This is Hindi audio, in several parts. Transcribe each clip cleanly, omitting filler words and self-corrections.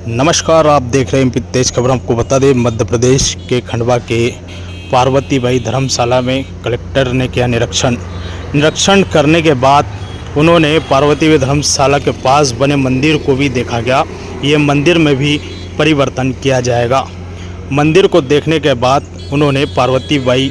नमस्कार, आप देख रहे हैं तेज खबर। आपको बता दें, मध्य प्रदेश के खंडवा के पार्वती बाई धर्मशाला में कलेक्टर ने किया निरीक्षण करने के बाद उन्होंने पार्वती बाई धर्मशाला के पास बने मंदिर को भी देखा गया। ये मंदिर में भी परिवर्तन किया जाएगा। मंदिर को देखने के बाद उन्होंने पार्वती बाई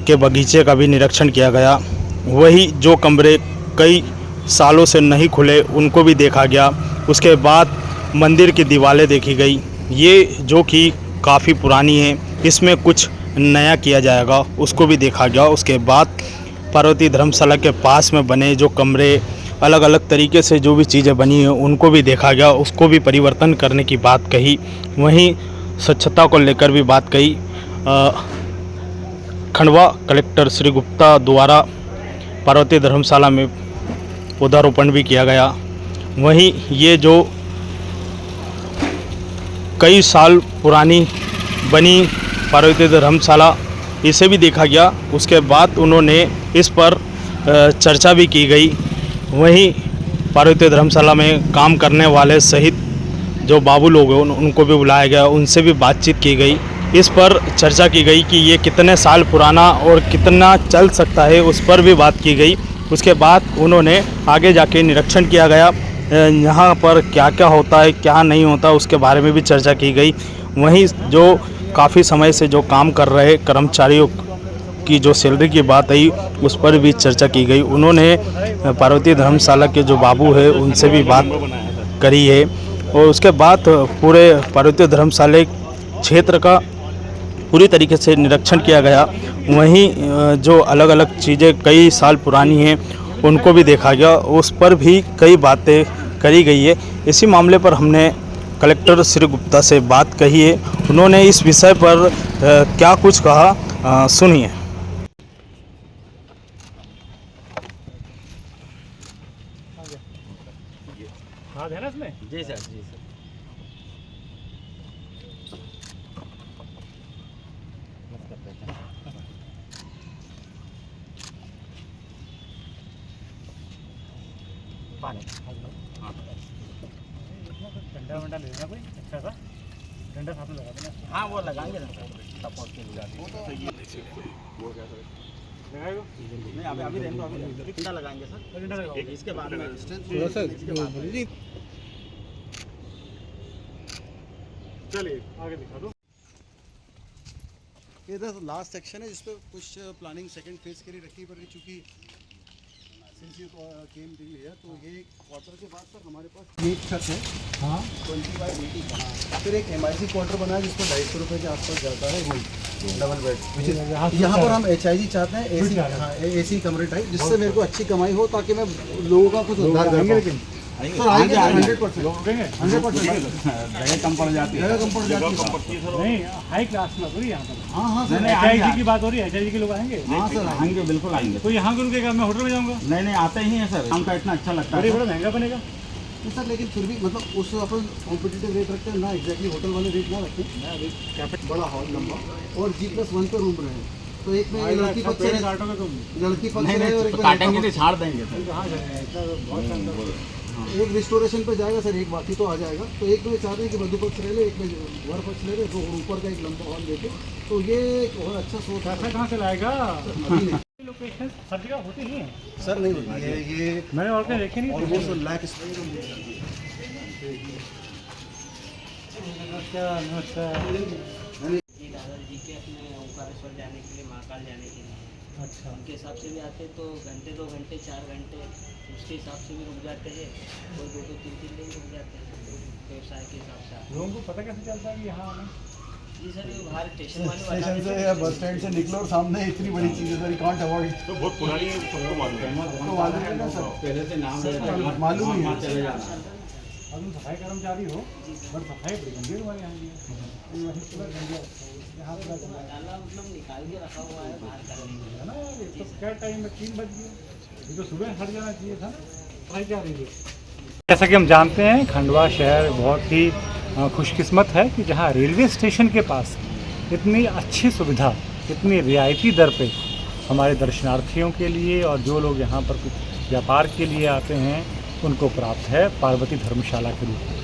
के बगीचे का भी निरीक्षण किया गया। वही जो कमरे कई सालों से नहीं खुले उनको भी देखा गया। उसके बाद मंदिर की दीवारें देखी गई, ये जो कि काफ़ी पुरानी है, इसमें कुछ नया किया जाएगा, उसको भी देखा गया। उसके बाद पार्वती धर्मशाला के पास में बने जो कमरे अलग अलग तरीके से जो भी चीज़ें बनी हैं उनको भी देखा गया, उसको भी परिवर्तन करने की बात कही। वहीं स्वच्छता को लेकर भी बात कही। खंडवा कलेक्टर श्री गुप्ता द्वारा पार्वती धर्मशाला में पौधारोपण भी किया गया। वहीं ये जो कई साल पुरानी बनी पार्वती धर्मशाला, इसे भी देखा गया। उसके बाद उन्होंने इस पर चर्चा भी की गई। वहीं पार्वती धर्मशाला में काम करने वाले सहित जो बाबू लोग हैं उनको भी बुलाया गया, उनसे भी बातचीत की गई। इस पर चर्चा की गई कि ये कितने साल पुराना और कितना चल सकता है, उस पर भी बात की गई। उसके बाद उन्होंने आगे जाके निरीक्षण किया गया, यहाँ पर क्या क्या होता है क्या नहीं होता, उसके बारे में भी चर्चा की गई। वहीं जो काफ़ी समय से जो काम कर रहे कर्मचारियों की जो सैलरी की बात आई, उस पर भी चर्चा की गई। उन्होंने पार्वती धर्मशाला के जो बाबू है उनसे भी बात करी है। और उसके बाद पूरे पार्वती धर्मशाला क्षेत्र का पूरी तरीके से निरीक्षण किया गया। वहीं जो अलग अलग चीज़ें कई साल पुरानी हैं उनको भी देखा गया, उस पर भी कई बातें करी गई है। इसी मामले पर हमने कलेक्टर श्री गुप्ता से बात कही है। उन्होंने इस विषय पर क्या कुछ कहा, सुनिए। हाँ है ना इसमें? जी सर, जी सर। पानी डंडा वंडा लेना कोई अच्छा सा डंडा साथ में लगा देना। हाँ वो लगाएंगे ना सपोर्ट के लिए लगाएगा। नहीं अभी अभी रहेंगे, अभी कितना लगाएंगे सर? डंडा लगाओगे इसके बाद में थोड़ा सा चलिए आगे दिखा दो। ये तो लास्ट सेक्शन है जिसपे कुछ प्लानिंग सेकंड फेज के लिए रखी पड़ी, चूँकि सिंस यू केम टू है तो ये क्वार्टर के बाद सर हमारे पास एक छत है। हाँ 20 बाई 80 फिर एक MIC क्वार्टर बना है जिसको 250 रुपये के आसपास जाता है, वही डबल बेड। यहाँ पर हम HIG चाहते हैं, AC, हाँ AC कमरे टाइप, जिससे मेरे को अच्छी कमाई हो ताकि मैं लोगों का कुछ उद्धार कर पाऊँ। लेकिन सर आएंगे 100%, लोग रुकेंगे 100% जगह कम पड़ जाती है। जगह कम पड़ जाती है। नहीं हाई क्लास में हो रही है यहाँ पर। हाँ हाँ सर, HIG की बात हो रही है, HIG के लोग आएंगे। हाँ सर आएंगे, बिल्कुल आएंगे। तो यहाँ क्यों रुकेगा? मैं होटल में जाऊँगा। नहीं नहीं आते ही हैं सर, काम का इतना अच्छा लगता बड़े है। बड़ा महंगा बनेगा। तो सर लेकिन फिर भी मतलब उस अपन कॉम्पिटिटिव रेट रखते हैं ना, एग्जैक्टली होटल वाले रेट ना रखते हैं। बड़ा हॉल लंबा और G+1 पे रूम रहे, तो एक में लड़की पक्ष रहे, काटोगे तुम? लड़की पक्ष नहीं रहे और नहीं एक तो में काटेंगे लड़का नहीं, छाड़ देंगे सर। कहाँ जाएगा? इतना तो बहुत शानदार। पक्ष। एक रिस्टोरेशन पे जाएगा सर, एक बाकी तो आ जाएगा। तो एक में चाहते हैं कि मधु पक्ष रह ले, एक में वर पक्ष ले ले, तो ऊपर का एक लंबा हॉल देके, तो ये एक बहुत अच्छा सोच है। पैसा कहाँ से लाएगा? अभी नहीं लोकेशन हर जगह होती नहीं है। सर, नहीं होती है ये मैंने और कहीं देखे नहीं। ऑलमोस्ट लाख नमस्कार नमस्कार। जी दादाजी के अपने ओंकारेश्वर जाने के लिए, महाकाल जाने के लिए, अच्छा उनके हिसाब से भी आते तो घंटे 2 घंटे 4 घंटे उसके हिसाब से भी रुक जाते हैं, कोई 2-2 3-3 दिन रुक जाते हैं व्यवसाय के हिसाब से। लोगों को पता कैसे चलता है कि यहाँ आना? जी सर, ये बाहर स्टेशन वाले बता स्टेशन देते से या बस स्टैंड से निकलो और सामने इतनी बड़ी चीज़ है सर, यू कांट अवॉइड। तो बहुत पुरानी है, सबको मालूम है। तो मालूम है ना सर, पहले से नाम मालूम ही है। चले जाना। अब तुम सफाई कर्मचारी हो, बट सफाई बड़ी गंभीर हमारे यहाँ की है। वहीं पूरा गंदा यहाँ पूरा गंदा डाला, मतलब निकाल के रखा हुआ है बाहर करने के लिए। है ना यार। ये तो क्या टाइम में 3 बज गए, ये तो सुबह हट जाना चाहिए था। सफाई क्या रही है? जैसा कि हम जानते हैं, खंडवा शहर बहुत ही खुशकिस्मत है कि जहाँ रेलवे स्टेशन के पास इतनी अच्छी सुविधा, इतनी रियायती दर पे हमारे दर्शनार्थियों के लिए और जो लोग यहाँ पर कुछ व्यापार के लिए आते हैं उनको प्राप्त है पार्वती धर्मशाला के रूप में।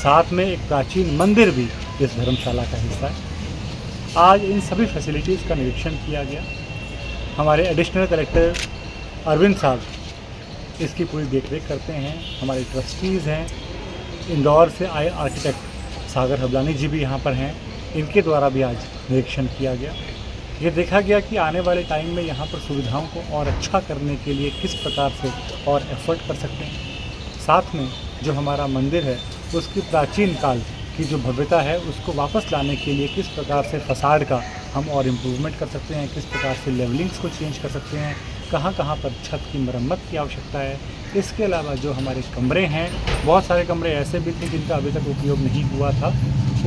साथ में एक प्राचीन मंदिर भी इस धर्मशाला का हिस्सा है। आज इन सभी फैसिलिटीज़ का निरीक्षण किया गया। हमारे एडिशनल कलेक्टर अरविंद साहब इसकी पूरी देखरेख करते हैं। हमारे ट्रस्टीज़ हैं, इंदौर से आए आर्किटेक्ट सागर हबलानी जी भी यहाँ पर हैं, इनके द्वारा भी आज निरीक्षण किया गया। ये देखा गया कि आने वाले टाइम में यहाँ पर सुविधाओं को और अच्छा करने के लिए किस प्रकार से और एफर्ट कर सकते हैं। साथ में जो हमारा मंदिर है उसकी प्राचीन काल की जो भव्यता है उसको वापस लाने के लिए किस प्रकार से फसाड का हम और इम्प्रूवमेंट कर सकते हैं, किस प्रकार से लेवलिंग्स को चेंज कर सकते हैं, कहाँ कहाँ पर छत की मरम्मत की आवश्यकता है। इसके अलावा जो हमारे कमरे हैं, बहुत सारे कमरे ऐसे भी थे जिनका अभी तक उपयोग नहीं हुआ था,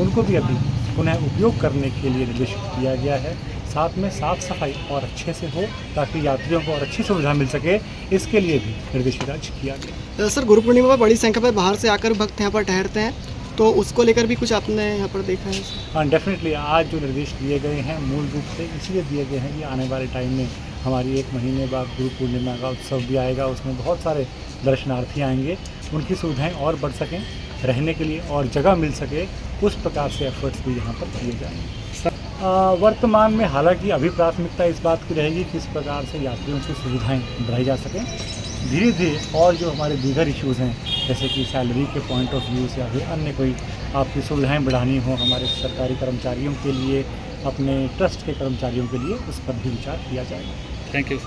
उनको भी अभी पुनः उपयोग करने के लिए निर्देशित किया गया है। साथ में साफ़ सफाई और अच्छे से हो ताकि यात्रियों को और अच्छी सुविधा मिल सके, इसके लिए भी निर्देशित आज किया गया। सर, गुरु पूर्णिमा पर बड़ी संख्या में बाहर से आकर भक्त यहाँ पर ठहरते हैं, तो उसको लेकर भी कुछ आपने यहाँ पर देखा है? हाँ, डेफिनेटली आज जो निर्देश दिए गए हैं मूल रूप से इसलिए दिए गए हैं कि आने वाले टाइम में हमारी 1 महीने बाद गुरु पूर्णिमा का उत्सव भी आएगा। उसमें बहुत सारे दर्शनार्थी आएंगे, उनकी सुविधाएं और बढ़ सकें, रहने के लिए और जगह मिल सके, उस प्रकार से एफर्ट्स भी यहाँ पर किए जाएंगे। वर्तमान में हालांकि अभी प्राथमिकता इस बात की रहेगी कि इस प्रकार से यात्रियों की सुविधाएं बढ़ाई जा सकें। धीरे धीरे और जो हमारे दीगर इश्यूज़ हैं, जैसे कि सैलरी के पॉइंट ऑफ व्यू से या फिर अन्य कोई आपकी सुविधाएं बढ़ानी हो हमारे सरकारी कर्मचारियों के लिए, अपने ट्रस्ट के कर्मचारियों के लिए, उस पर भी विचार किया जाएगा। Thank you.